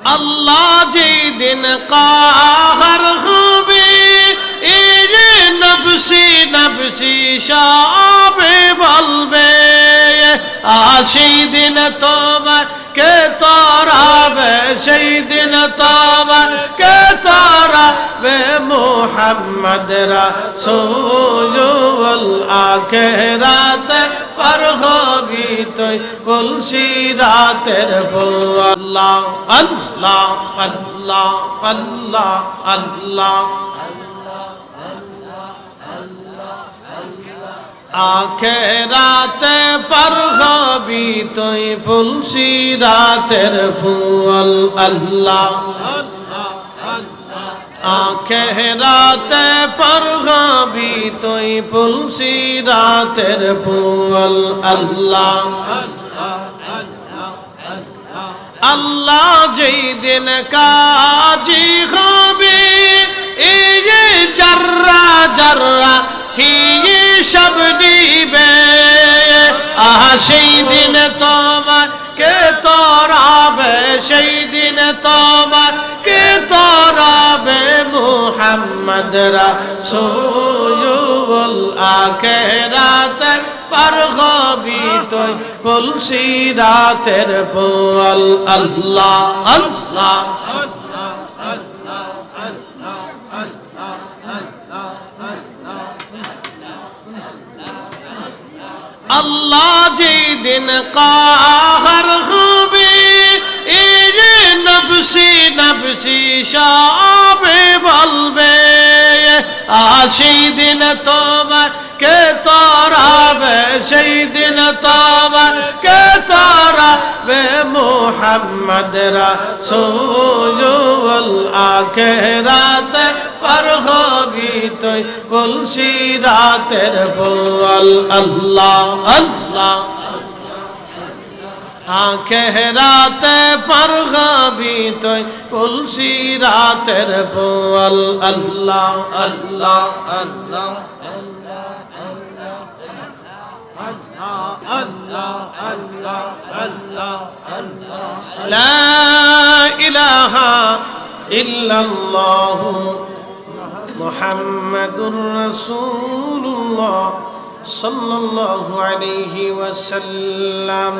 আল্লাহ যেদিন কাহার হবে এরে নফসি নফসি সবে বলবে সেই দিন তোমার কে তরাবে সেই দিন তোমার কে তরাবে মুহাম্মদ রাসূল আখিরাতে পার হবি তুই বলছি রাতের আল্লাহ আল্লাহ আল্লাহ আল্লাহ আল্লাহ আখিরাতে পার হবি তুই বলছি রাতের ফুল আল্লাহ আখিরাতে পার হবি তুই বলছি রাতের ফুল আল্লাহ আল্লাহ যেই দিন কাজী হবে এই জাররা জাররা হিসাব নিবে সেই দিন তোমার কে তরাবে সেই দিন তোমার কে তরাবে মুহাম্মদ রাসূল আখিরাতে পার হবি তুই বলছি রাতের ফুল আল্লাহ আল্লাহ আল্লাহ যেদিন কাহার হবে এরে নফসি নফসি সবে বলবে সেই দিন তোমার কে তরাবে সেই দিন তোমার কে তরাবে মুহাম্মদ রাসূল আখিরাতে পার হবি তুই বলছি রাতের ফুল আল্লাহ আল্লাহ আখিরাতে পার হবি তুই বলছি রাতের ফুল আল্লাহ আল্লাহ আল্লাহ লা ইলাহা ইল্লাল্লাহু মুহাম্মাদুর রাসূলুল্লাহ সাল্লাল্লাহু আলাইহি ওয়াসাল্লাম।